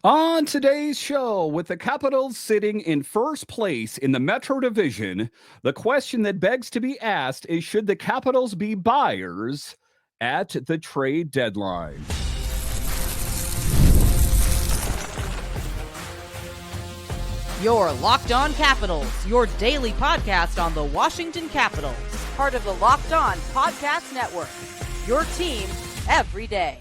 On today's show, with the Capitals sitting in first place in the Metro Division, the question that begs to be asked is, should the Capitals be buyers at the trade deadline? Your Locked On Capitals, your daily podcast on the Washington Capitals. Part of the Locked On Podcast Network. Your team every day.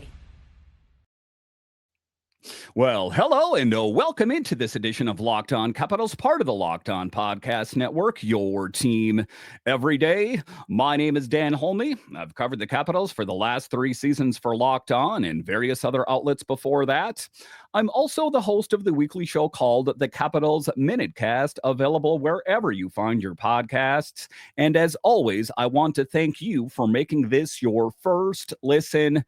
Well, hello and welcome into this edition of Locked On Capitals, part of the Locked On Podcast Network, your team every day. My name is Dan Holme. I've covered the Capitals for the last 3 seasons for Locked On and various other outlets before that. I'm also the host of the weekly show called The Capitals Minutecast, available wherever you find your podcasts. And as always, I want to thank you for making this your first listen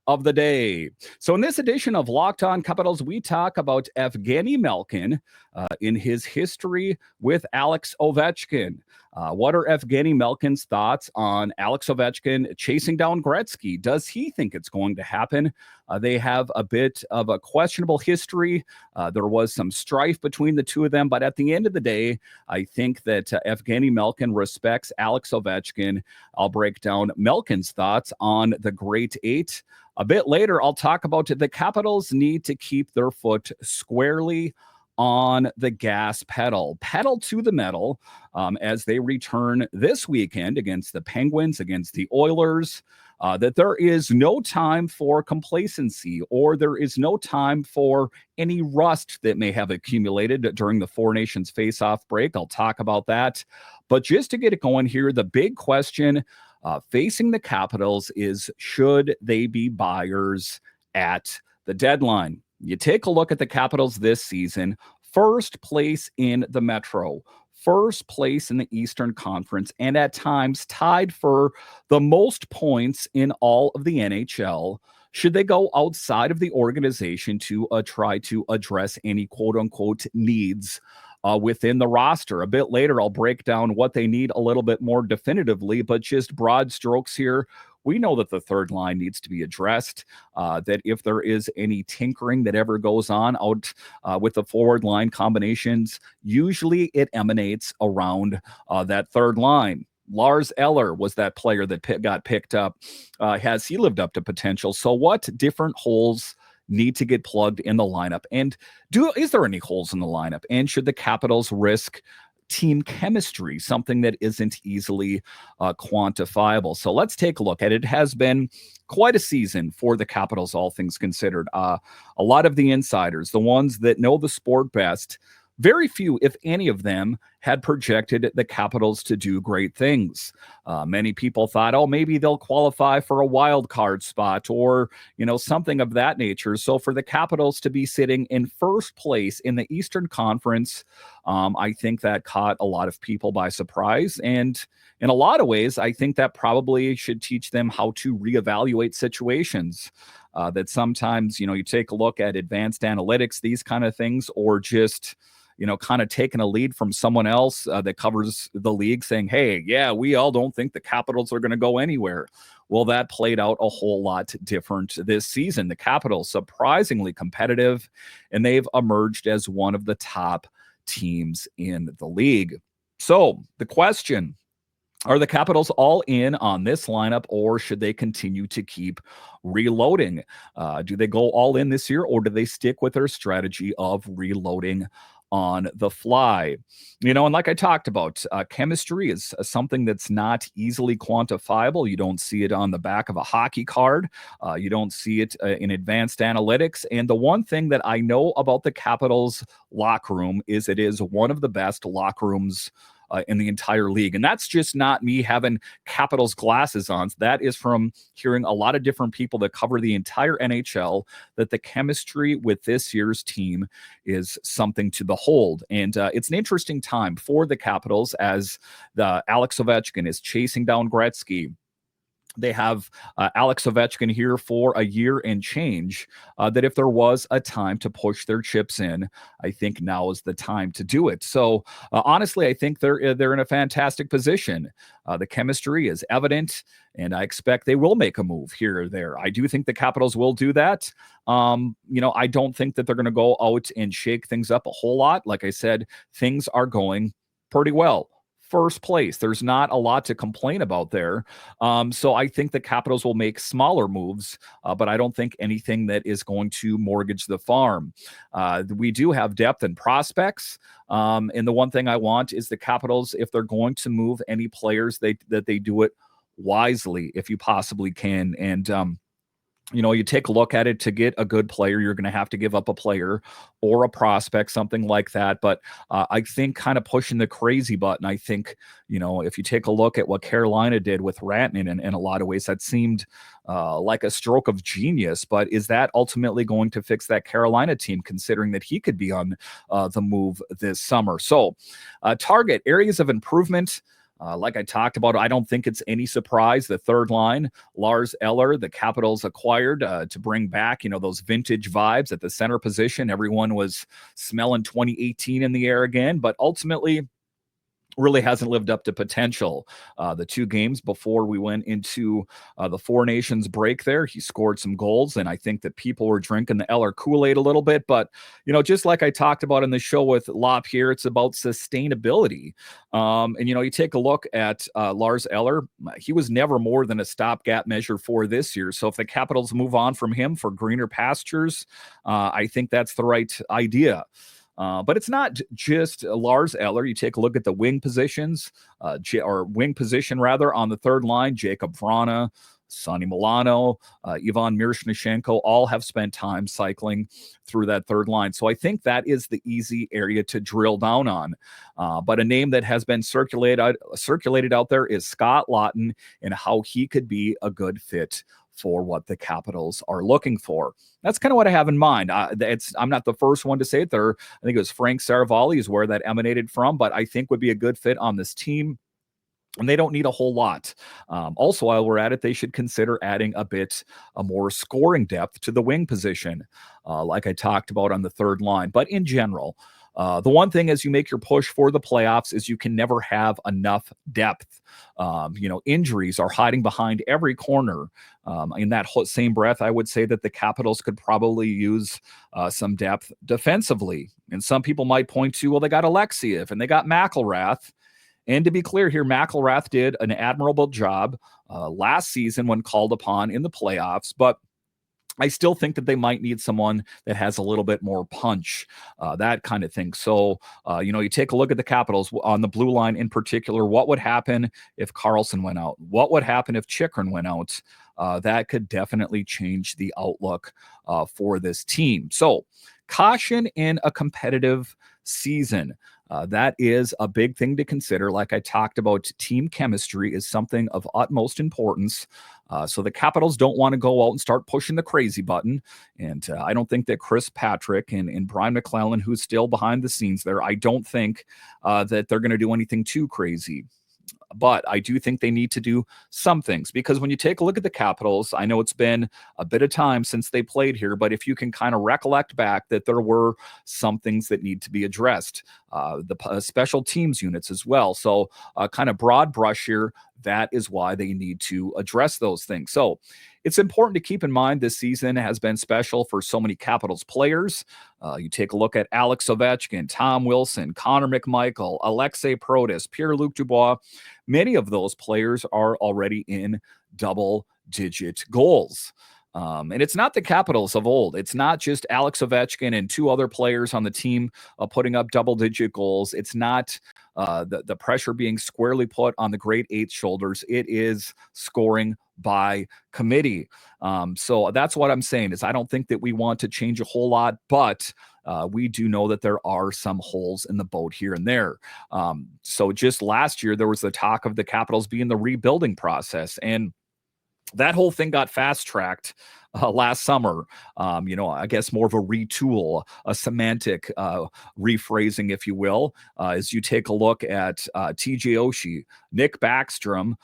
of the day. So in this edition of Locked On Capitals, we talk about Evgeni Malkin in his history with Alex Ovechkin. What are Evgeni Malkin's thoughts on Alex Ovechkin chasing down Gretzky? Does he think it's going to happen? They have a bit of a questionable history. There was some strife between the two of them, but at the end of the day, I think that Evgeni Malkin respects Alex Ovechkin. I'll break down Malkin's thoughts on the Great Eight. A bit later, I'll talk about the Capitals need to keep their foot squarely on the gas pedal to the metal as they return this weekend against the Penguins, against the Oilers, that there is no time for complacency or there is no time for any rust that may have accumulated during the Four Nations face-off break. I'll talk about that. But just to get it going here, the big question facing the Capitals is, should they be buyers at the deadline? You take a look at the Capitals this season, first place in the Metro, first place in the Eastern Conference, and at times tied for the most points in all of the NHL. Should they go outside of the organization to try to address any quote-unquote needs within the roster? A bit later, I'll break down what they need a little bit more definitively, but just broad strokes here. We know that the third line needs to be addressed, that if there is any tinkering that ever goes on out with the forward line combinations, usually it emanates around that third line. Lars Eller was that player that got picked up. Has he lived up to potential? So what different holes need to get plugged in the lineup? And is there any holes in the lineup? And should the Capitals risk team chemistry, something that isn't easily quantifiable? So let's take a look at it. It has been quite a season for the Capitals, all things considered. A lot of the insiders, the ones that know the sport best, very few, if any of them, had projected the Capitals to do great things. Many people thought, oh, maybe they'll qualify for a wild card spot or, something of that nature. So for the Capitals to be sitting in first place in the Eastern Conference, I think that caught a lot of people by surprise. And in a lot of ways, I think that probably should teach them how to reevaluate situations. That sometimes, you take a look at advanced analytics, these kind of things, or just kind of taking a lead from someone else that covers the league saying, hey, yeah, we all don't think the Capitals are going to go anywhere. Well, that played out a whole lot different this season. The Capitals surprisingly competitive, and they've emerged as one of the top teams in the league. So the question, are the Capitals all in on this lineup, or should they continue to keep reloading? Do they go all in this year, or do they stick with their strategy of reloading on the fly? And like I talked about, chemistry is something that's not easily quantifiable. You don't see it on the back of a hockey card. You don't see it in advanced analytics. And the one thing that I know about the Capitals locker room is it is one of the best locker rooms in the entire league. And that's just not me having Capitals glasses on. That is from hearing a lot of different people that cover the entire NHL, that the chemistry with this year's team is something to behold. And it's an interesting time for the Capitals as the Alex Ovechkin is chasing down Gretzky. They have Alex Ovechkin here for a year and change. That if there was a time to push their chips in, I think now is the time to do it. So honestly, I think they're in a fantastic position. The chemistry is evident, and I expect they will make a move here or there. I do think the Capitals will do that. I don't think that they're going to go out and shake things up a whole lot. Like I said, things are going pretty well. First place. There's not a lot to complain about there. So I think the Capitals will make smaller moves, but I don't think anything that is going to mortgage the farm. We do have depth and prospects. And the one thing I want is the Capitals, if they're going to move any players, that they do it wisely if you possibly can. And you take a look at it. To get a good player, you're going to have to give up a player or a prospect, something like that. But I think kind of pushing the crazy button, I think, if you take a look at what Carolina did with Rantanen in a lot of ways, that seemed like a stroke of genius. But is that ultimately going to fix that Carolina team, considering that he could be on the move this summer? So target areas of improvement. Like I talked about, I don't think it's any surprise. The third line, Lars Eller, the Capitals acquired to bring back, those vintage vibes at the center position. Everyone was smelling 2018 in the air again, but ultimately really hasn't lived up to potential. The 2 games before we went into the Four Nations break there, he scored some goals, and I think that people were drinking the Eller Kool-Aid a little bit. But, just like I talked about in the show with Lop here, it's about sustainability. And, you take a look at Lars Eller. He was never more than a stopgap measure for this year. So if the Capitals move on from him for greener pastures, I think that's the right idea. But it's not just Lars Eller. You take a look at the wing positions, or wing position rather, on the third line. Jacob Vrana, Sonny Milano, Ivan Miroshnichenko all have spent time cycling through that third line. So I think that is the easy area to drill down on. But a name that has been circulated out there is Scott Laughton, and how he could be a good fit for what the Capitals are looking for. That's kind of what I have in mind. I'm not the first one to say it. I think it was Frank Saravalli is where that emanated from, but I think would be a good fit on this team. And they don't need a whole lot. Also, while we're at it, they should consider adding a more scoring depth to the wing position, like I talked about on the third line. But in general, the one thing as you make your push for the playoffs is you can never have enough depth. Injuries are hiding behind every corner. In that same breath, I would say that the Capitals could probably use some depth defensively. And some people might point to, well, they got Alexiev and they got McElrath. And to be clear here, McElrath did an admirable job last season when called upon in the playoffs, but I still think that they might need someone that has a little bit more punch, that kind of thing. So, you take a look at the Capitals on the blue line in particular. What would happen if Carlson went out? What would happen if Chychrun went out? That could definitely change the outlook for this team. So, caution in a competitive season. That is a big thing to consider. Like I talked about, team chemistry is something of utmost importance. So the Capitals don't want to go out and start pushing the crazy button. And I don't think that Chris Patrick and Brian McClellan, who's still behind the scenes there, I don't think that they're going to do anything too crazy. But I do think they need to do some things, because when you take a look at the Capitals, I know it's been a bit of time since they played here, but if you can kind of recollect back, that there were some things that need to be addressed, the special teams units as well. So kind of broad brush here, that is why they need to address those things. So it's important to keep in mind this season has been special for so many Capitals players. You take a look at Alex Ovechkin, Tom Wilson, Connor McMichael, Alexei Protas, Pierre-Luc Dubois. Many of those players are already in double-digit goals. And it's not the Capitals of old. It's not just Alex Ovechkin and 2 other players on the team putting up double-digit goals. It's not the pressure being squarely put on the great eight's shoulders. It is scoring by committee. So that's what I'm saying is I don't think that we want to change a whole lot, but we do know that there are some holes in the boat here and there. So just last year, there was the talk of the Capitals being the rebuilding process, and that whole thing got fast-tracked last summer. I guess more of a retool, a semantic rephrasing, if you will, as you take a look at TJ Oshie, Nick Backstrom,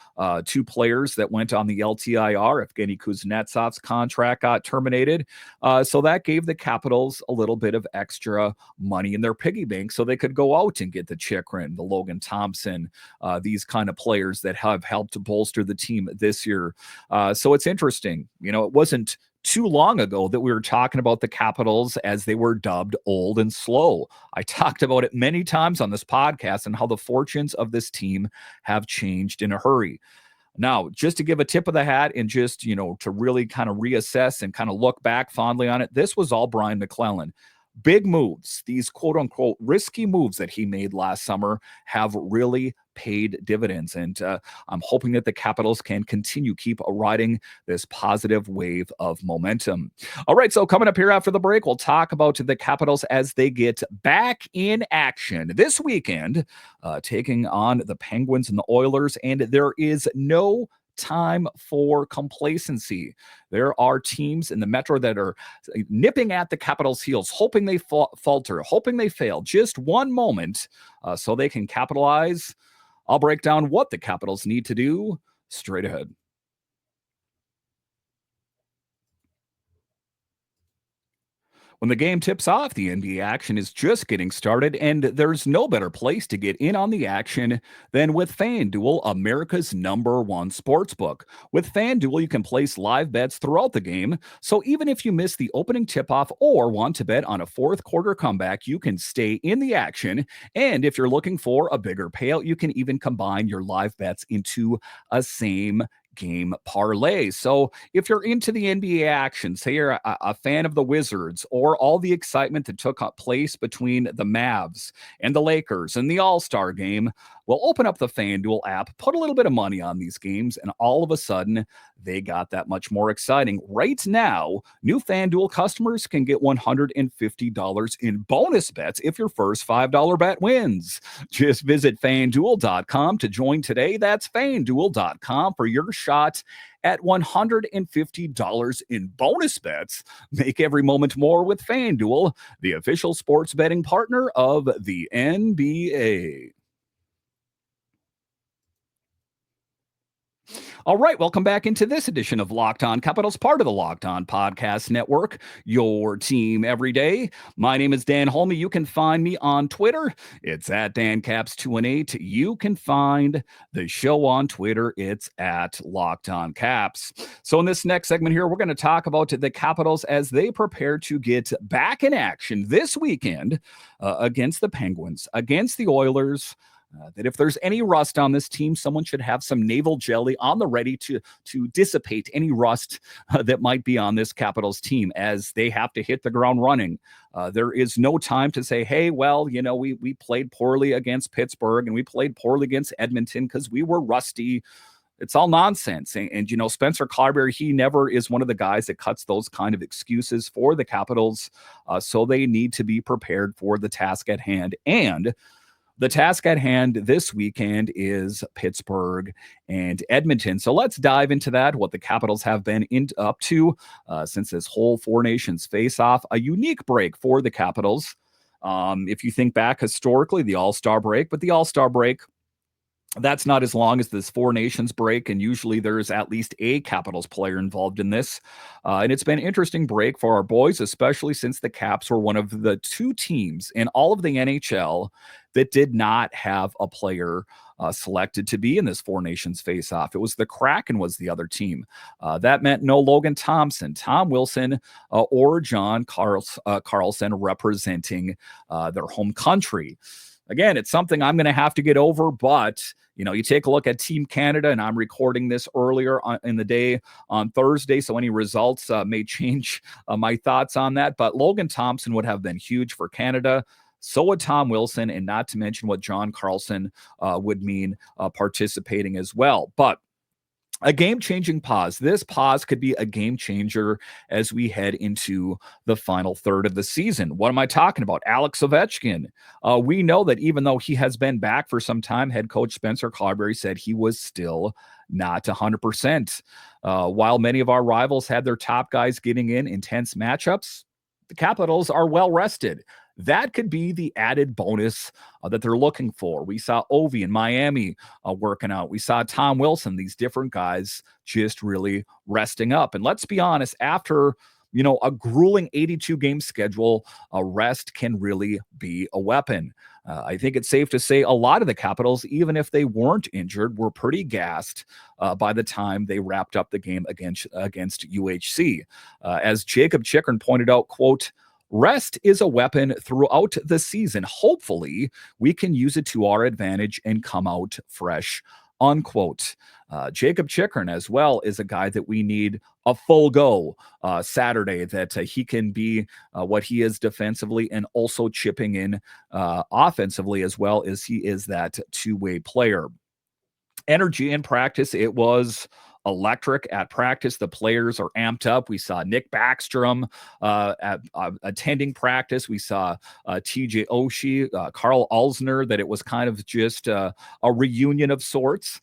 two players that went on the LTIR. Evgeni Kuznetsov's contract got terminated. So that gave the Capitals a little bit of extra money in their piggy bank so they could go out and get the Chikrin, the Logan Thompson, these kind of players that have helped to bolster the team this year. So it's interesting. It wasn't too long ago that we were talking about the Capitals as they were dubbed old and slow. I talked about it many times on this podcast and how the fortunes of this team have changed in a hurry. Now, just to give a tip of the hat and just, to really kind of reassess and kind of look back fondly on it, this was all Brian McClellan. Big moves, these quote unquote risky moves that he made last summer have really paid dividends. And I'm hoping that the Capitals can keep riding this positive wave of momentum. All right, so coming up here after the break, we'll talk about the Capitals as they get back in action this weekend, taking on the Penguins and the Oilers. And there is no time for complacency. There are teams in the Metro that are nipping at the Capitals' heels, hoping they falter, hoping they fail just one moment so they can capitalize. I'll break down what the Capitals need to do straight ahead. When the game tips off, the NBA action is just getting started, and there's no better place to get in on the action than with FanDuel, America's #1 sportsbook. With FanDuel, you can place live bets throughout the game, so even if you miss the opening tip-off or want to bet on a fourth quarter comeback, you can stay in the action. And if you're looking for a bigger payout, you can even combine your live bets into a same game parlay. So if you're into the NBA action, say you're a fan of the Wizards or all the excitement that took place between the Mavs and the Lakers and the All-Star game, well, open up the FanDuel app, put a little bit of money on these games, and all of a sudden, they got that much more exciting. Right now, new FanDuel customers can get $150 in bonus bets if your first $5 bet wins. Just visit FanDuel.com to join today. That's FanDuel.com for your shot at $150 in bonus bets. Make every moment more with FanDuel, the official sports betting partner of the NBA. All right, welcome back into this edition of Locked On Capitals, part of the Locked On Podcast Network, your team every day. My name is Dan Holme. You can find me on Twitter. It's at DanCaps218. You can find the show on Twitter. It's at Locked On Caps. So in this next segment here, we're going to talk about the Capitals as they prepare to get back in action this weekend against the Penguins, against the Oilers. That if there's any rust on this team, someone should have some naval jelly on the ready to dissipate any rust that might be on this Capitals team as they have to hit the ground running. There is no time to say, hey, well, we played poorly against Pittsburgh and we played poorly against Edmonton because we were rusty. It's all nonsense. And Spencer Klarberg, he never is one of the guys that cuts those kind of excuses for the Capitals. So they need to be prepared for the task at hand. And the task at hand this weekend is Pittsburgh and Edmonton. So let's dive into that, what the Capitals have been up to since this whole Four Nations face-off. A unique break for the Capitals. If you think back historically, the All-Star break, but the All-Star break, that's not as long as this Four Nations break, and usually there's at least a Capitals player involved in this. And it's been an interesting break for our boys, especially since the Caps were one of the two teams in all of the NHL that did not have a player selected to be in this Four Nations face-off. It was the Kraken was the other team. That meant no Logan Thompson, Tom Wilson, or John Carlson representing their home country. Again, it's something I'm going to have to get over, but, you take a look at Team Canada, and I'm recording this earlier in the day on Thursday, so any results may change my thoughts on that, but Logan Thompson would have been huge for Canada. So would Tom Wilson, and not to mention what John Carlson would mean participating as well. But A game-changing pause. This pause could be a game changer as we head into the final third of the season. What am I talking about? Alex Ovechkin. We know that even though he has been back for some time, head coach Spencer Carberry said he was still not 100%. While many of our rivals had their top guys getting in intense matchups, the Capitals are well rested. That could be the added bonus that they're looking for. We saw Ovi in Miami working out. We saw Tom Wilson, these different guys just really resting up. And let's be honest, after a grueling 82 game schedule, a rest can really be a weapon. I think it's safe to say a lot of the Capitals, even if they weren't injured, were pretty gassed by the time they wrapped up the game against UHC. As Jacob Chikrin pointed out, quote, "Rest is a weapon throughout the season. Hopefully, we can use it to our advantage and come out fresh," unquote. Jacob Chikrin as well is a guy that we need a full go Saturday, that he can be what he is defensively and also chipping in offensively as well, as he is that two-way player. Energy in practice, it was electric at practice. The players are amped up. We saw Nick Backstrom attending practice. We saw TJ Oshie, Carl Alsner, that it was kind of just a reunion of sorts,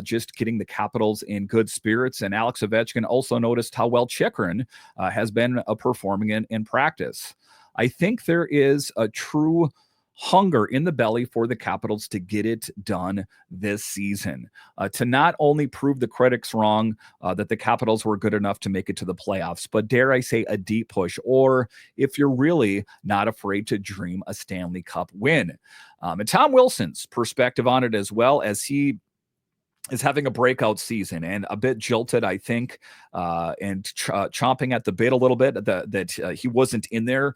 just getting the Capitals in good spirits. And Alex Ovechkin also noticed how well Chikrin has been performing in practice. I think there is a true hunger in the belly for the Capitals to get it done this season, to not only prove the critics wrong that the Capitals were good enough to make it to the playoffs, but dare I say a deep push, or if you're really not afraid to dream a Stanley Cup win. And Tom Wilson's perspective on it as well, as he is having a breakout season and a bit jilted, I think, and chomping at the bit a little bit that he wasn't in there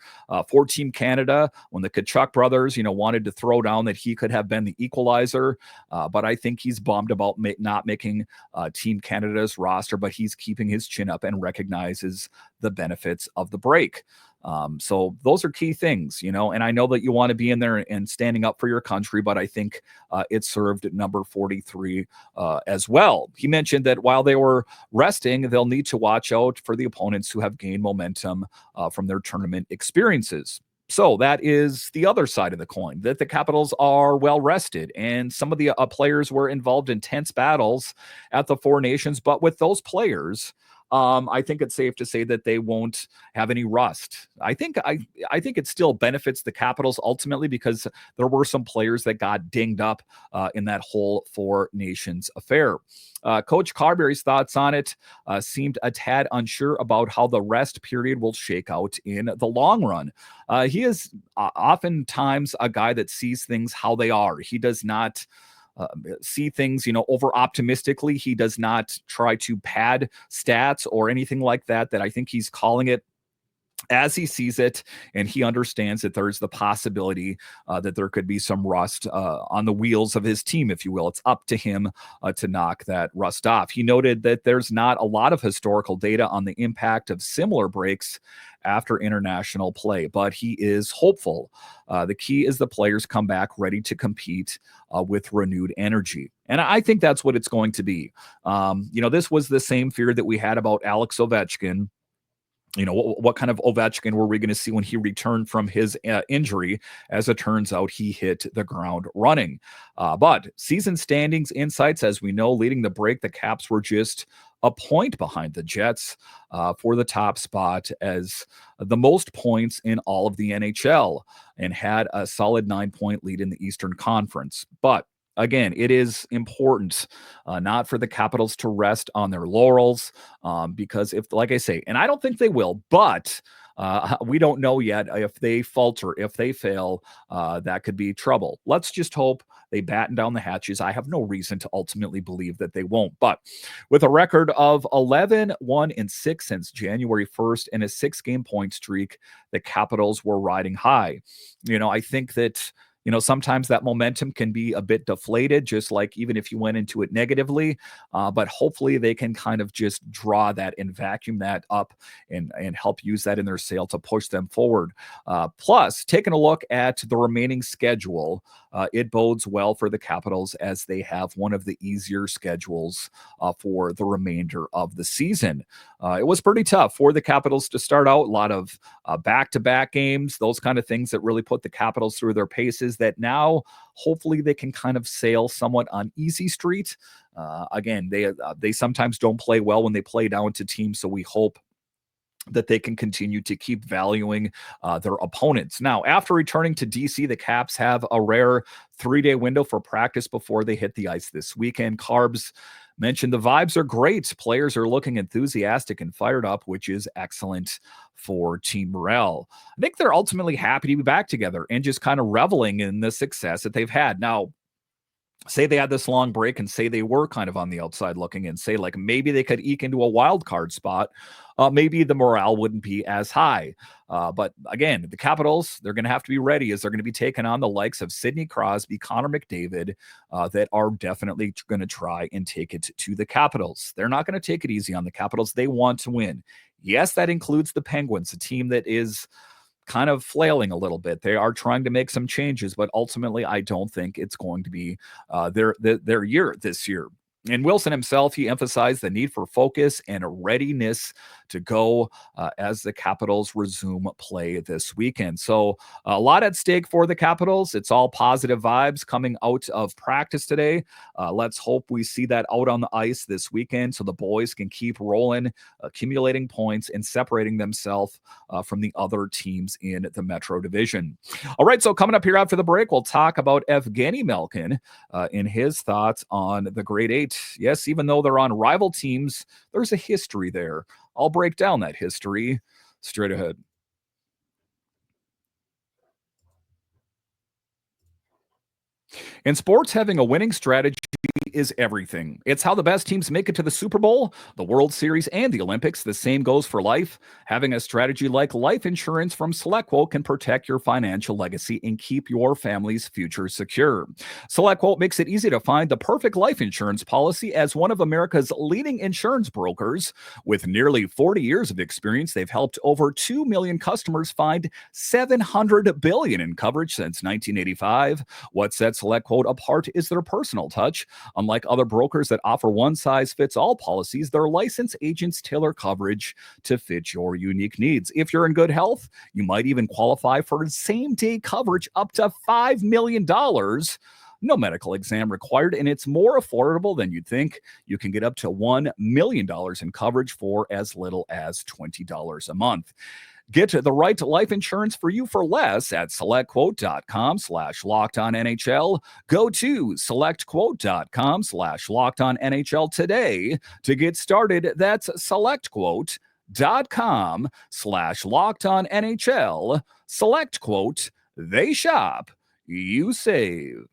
for Team Canada when the Tkachuk brothers, wanted to throw down that he could have been the equalizer. But I think he's bummed about not making Team Canada's roster, but he's keeping his chin up and recognizes the benefits of the break. So those are key things, and I know that you want to be in there and standing up for your country, but I think it served at number 43 as well. He mentioned that while they were resting, they'll need to watch out for the opponents who have gained momentum from their tournament experiences. So that is the other side of the coin, that the Capitals are well rested, and some of the players were involved in tense battles at the Four Nations, but with those players, I think it's safe to say that they won't have any rust. I think it still benefits the Capitals ultimately, because there were some players that got dinged up in that whole Four Nations affair. Coach Carberry's thoughts on it seemed a tad unsure about how the rest period will shake out in the long run. He is oftentimes a guy that sees things how they are. He does not see things, over optimistically. He does not try to pad stats or anything like that. That I think he's calling it as he sees it, and he understands that there's the possibility that there could be some rust on the wheels of his team, if you will. It's up to him to knock that rust off. He noted that there's not a lot of historical data on the impact of similar breaks after international play, but he is hopeful. The key is the players come back ready to compete with renewed energy. And I think that's what it's going to be. This was the same fear that we had about Alex Ovechkin. What kind of Ovechkin were we going to see when he returned from his injury? As it turns out, he hit the ground running. But season standings insights, as we know, leading the break, the Caps were just a point behind the Jets for the top spot as the most points in all of the NHL, and had a solid 9-point lead in the Eastern Conference. But again, it is important not for the Capitals to rest on their laurels, because like I say, and I don't think they will, but we don't know yet if they falter, if they fail, that could be trouble. Let's just hope they batten down the hatches. I have no reason to ultimately believe that they won't. But with a record of 11-1-6 since January 1st and a 6-game point streak, the Capitals were riding high. I think that sometimes that momentum can be a bit deflated, just like even if you went into it negatively, but hopefully they can kind of just draw that and vacuum that up and help use that in their sail to push them forward. Plus, taking a look at the remaining schedule it bodes well for the Capitals as they have one of the easier schedules for the remainder of the season. It was pretty tough for the Capitals to start out. A lot of back-to-back games, those kind of things that really put the Capitals through their paces that now hopefully they can kind of sail somewhat on easy street. Again, they sometimes don't play well when they play down to teams, so we hope that they can continue to keep valuing their opponents. Now, after returning to DC, the Caps have a rare 3-day window for practice before they hit the ice this weekend. Carbs mentioned the vibes are great. Players are looking enthusiastic and fired up, which is excellent for team morale. I think they're ultimately happy to be back together and just kind of reveling in the success that they've had. Now, say they had this long break and say they were kind of on the outside looking and say like maybe they could eke into a wild card spot, maybe the morale wouldn't be as high. But again, the Capitals, they're going to have to be ready as they're going to be taking on the likes of Sidney Crosby, Connor McDavid, that are definitely going to try and take it to the Capitals. They're not going to take it easy on the Capitals. They want to win. Yes, that includes the Penguins, a team that is kind of flailing a little bit. They are trying to make some changes, but ultimately, I don't think it's going to be their year this year. And Wilson himself, he emphasized the need for focus and a readiness to go as the Capitals resume play this weekend. So a lot at stake for the Capitals. It's all positive vibes coming out of practice today. Let's hope we see that out on the ice this weekend so the boys can keep rolling, accumulating points, and separating themselves from the other teams in the Metro Division. All right, so coming up here after the break, we'll talk about Evgeni Malkin in his thoughts on the Grade 8. Yes, even though they're on rival teams, there's a history there. I'll break down that history straight ahead. In sports, having a winning strategy is everything. It's how the best teams make it to the Super Bowl, the World Series, and the Olympics. The same goes for life. Having a strategy like life insurance from SelectQuote can protect your financial legacy and keep your family's future secure. SelectQuote makes it easy to find the perfect life insurance policy. As one of America's leading insurance brokers with nearly 40 years of experience, they've helped over 2 million customers find $700 billion in coverage since 1985. What sets SelectQuote apart is their personal touch. Unlike other brokers that offer one-size-fits-all policies, their licensed agents tailor coverage to fit your unique needs. If you're in good health, you might even qualify for same-day coverage up to $5 million. No medical exam required, and it's more affordable than you'd think. You can get up to $1 million in coverage for as little as $20 a month. Get the right life insurance for you for less at selectquote.com/lockedonnhl. Go to selectquote.com/lockedonnhl today to get started. That's selectquote.com/lockedonnhl. SelectQuote, they shop, you save.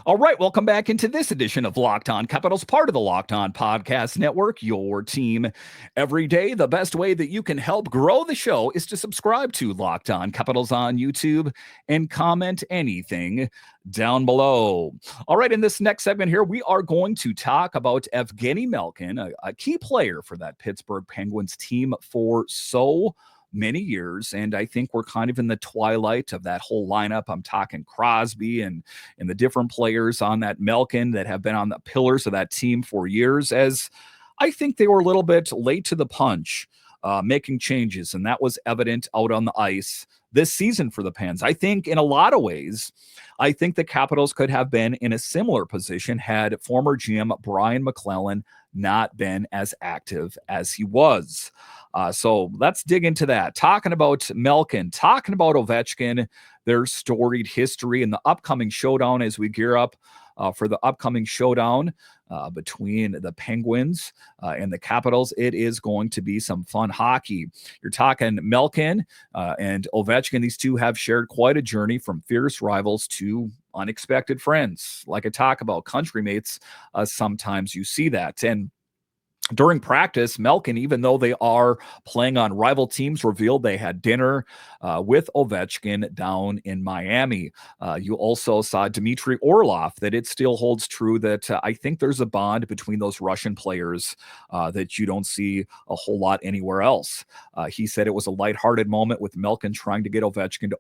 All right, welcome back into this edition of Locked On Capitals, part of the Locked On Podcast Network, your team every day. The best way that you can help grow the show is to subscribe to Locked On Capitals on YouTube and comment anything down below. All right, in this next segment here, we are going to talk about Evgeni Malkin, a key player for that Pittsburgh Penguins team for so many years, and I think we're kind of in the twilight of that whole lineup. I'm talking Crosby and the different players on that Malkin that have been on the pillars of that team for years, as I think they were a little bit late to the punch, making changes, and that was evident out on the ice this season for the Pens. I think in a lot of ways, I think the Capitals could have been in a similar position had former GM Brian McClellan not been as active as he was. So let's dig into that. Talking about Malkin, talking about Ovechkin, their storied history in the upcoming showdown as we gear up for the upcoming showdown between the Penguins and the Capitals. It is going to be some fun hockey. You're talking Malkin and Ovechkin. These two have shared quite a journey from fierce rivals to unexpected friends. Like I talk about country mates, sometimes you see that. And During practice, Malkin, even though they are playing on rival teams, revealed they had dinner with Ovechkin down in Miami. You also saw Dmitry Orlov that it still holds true that I think there's a bond between those Russian players that you don't see a whole lot anywhere else. He said it was a lighthearted moment with Malkin trying to get Ovechkin to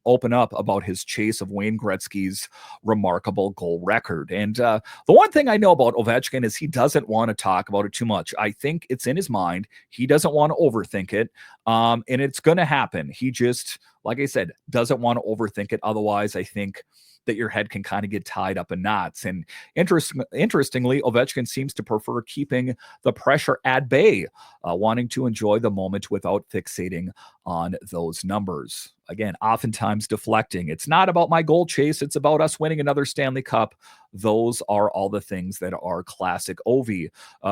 open up about his chase of Wayne Gretzky's remarkable goal record. And the one thing I know about Ovechkin is he doesn't want to talk about it too much. I think it's in his mind. He doesn't want to overthink it. And it's going to happen. He just, like I said, doesn't want to overthink it. Otherwise, I think that your head can kind of get tied up in knots. And interestingly, Ovechkin seems to prefer keeping the pressure at bay, wanting to enjoy the moment without fixating on those numbers. Again, oftentimes deflecting. It's not about my goal chase. It's about us winning another Stanley Cup. Those are all the things that are classic Ovi.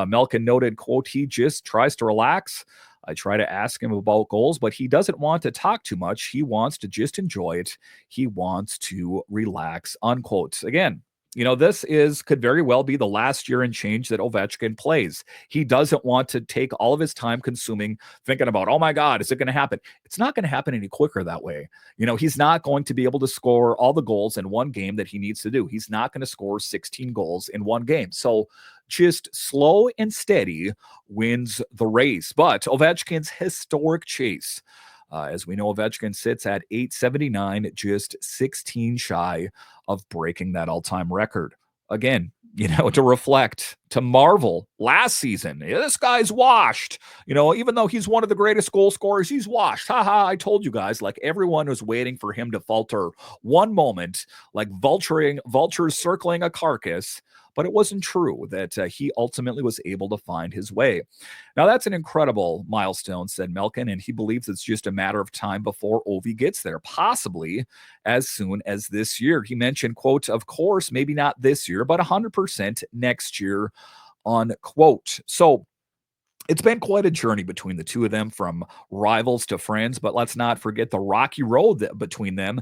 Malkin noted, quote, he just tries to relax. I try to ask him about goals, but he doesn't want to talk too much. He wants to just enjoy it. He wants to relax, unquote. Again, this could very well be the last year and change that Ovechkin plays. He doesn't want to take all of his time consuming thinking about, oh my God, is it going to happen? It's not going to happen any quicker that way. He's not going to be able to score all the goals in one game that he needs to do. He's not going to score 16 goals in one game. So just slow and steady wins the race. But Ovechkin's historic chase, as we know, Ovechkin sits at 879, just 16 shy of breaking that all-time record. Again, to reflect, to marvel, last season, this guy's washed. Even though he's one of the greatest goal scorers, he's washed. Haha, I told you guys, like everyone was waiting for him to falter one moment, like vultures circling a carcass. But it wasn't true that he ultimately was able to find his way. Now, that's an incredible milestone, said Malkin, and he believes it's just a matter of time before Ovi gets there, possibly as soon as this year. He mentioned, quote, of course, maybe not this year, but 100% next year, unquote. So it's been quite a journey between the two of them, from rivals to friends, but let's not forget the rocky road between them.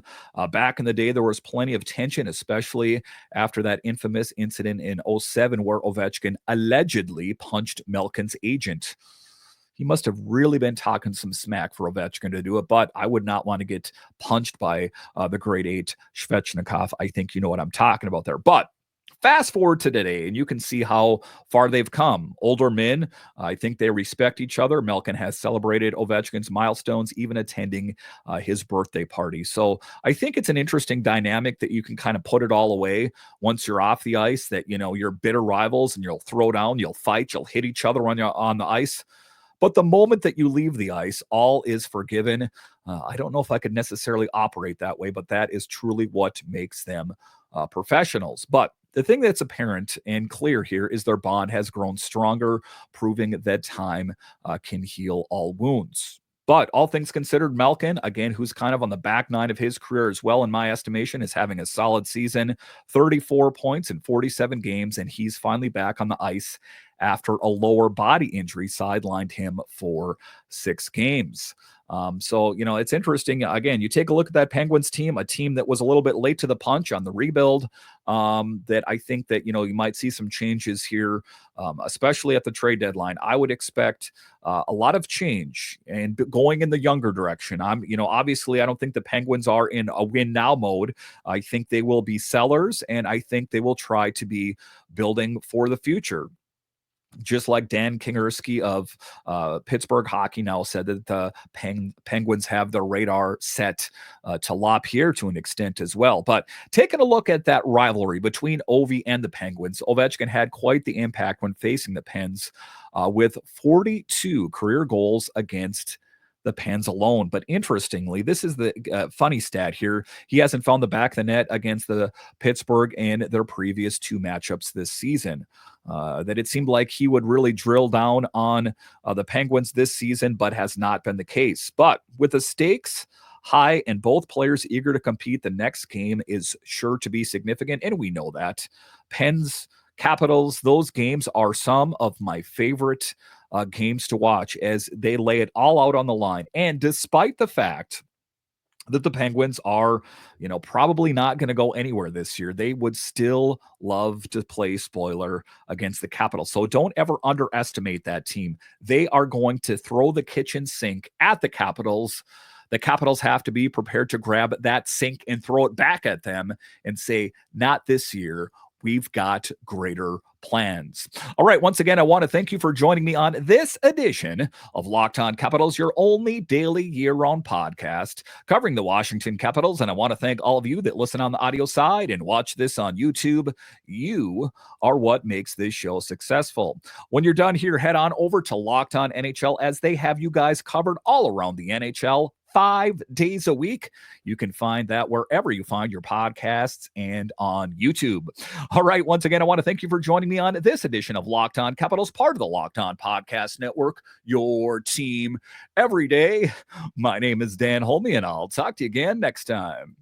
Back in the day, there was plenty of tension, especially after that infamous incident in 2007 where Ovechkin allegedly punched Malkin's agent. He must have really been talking some smack for Ovechkin to do it, but I would not want to get punched by the grade 8 Svechnikov. I think you know what I'm talking about there. But fast forward to today, and you can see how far they've come. Older men, I think they respect each other. Malkin has celebrated Ovechkin's milestones, even attending his birthday party. So I think it's an interesting dynamic that you can kind of put it all away once you're off the ice, that, you're bitter rivals and you'll throw down, you'll fight, you'll hit each other on the ice. But the moment that you leave the ice, all is forgiven. I don't know if I could necessarily operate that way, but that is truly what makes them professionals. But the thing that's apparent and clear here is their bond has grown stronger, proving that time can heal all wounds. But all things considered, Malkin, again, who's kind of on the back nine of his career as well, in my estimation, is having a solid season, 34 points in 47 games, and he's finally back on the ice after a lower body injury sidelined him for 6 games. So, it's interesting. Again, you take a look at that Penguins team, a team that was a little bit late to the punch on the rebuild, that I think that, you might see some changes here, especially at the trade deadline. I would expect a lot of change and going in the younger direction. Obviously, I don't think the Penguins are in a win now mode. I think they will be sellers, and I think they will try to be building for the future. Just like Dan Kingerski of Pittsburgh Hockey Now said that the Penguins have their radar set to Lapierre to an extent as well. But taking a look at that rivalry between Ovi and the Penguins, Ovechkin had quite the impact when facing the Pens with 42 career goals against the Pens alone. But interestingly, this is the funny stat here. He hasn't found the back of the net against the Pittsburgh in their previous 2 matchups this season. That it seemed like he would really drill down on the Penguins this season, but has not been the case. But with the stakes high and both players eager to compete, the next game is sure to be significant, and we know that. Pens, Capitals, those games are some of my favorite games to watch, as they lay it all out on the line. And despite the fact that the Penguins are, probably not going to go anywhere this year. They would still love to play spoiler against the Capitals. So don't ever underestimate that team. They are going to throw the kitchen sink at the Capitals. The Capitals have to be prepared to grab that sink and throw it back at them and say, not this year. We've got greater plans. All right. Once again, I want to thank you for joining me on this edition of Locked On Capitals, your only daily year-round podcast covering the Washington Capitals. And I want to thank all of you that listen on the audio side and watch this on YouTube. You are what makes this show successful. When you're done here, head on over to Locked On NHL, as they have you guys covered all around the NHL 5 days a week. You can find that wherever you find your podcasts and on YouTube. All right. Once again, I want to thank you for joining me on this edition of Locked On Capitals, part of the Locked On Podcast Network, your team every day. My name is Dan Holme, and I'll talk to you again next time.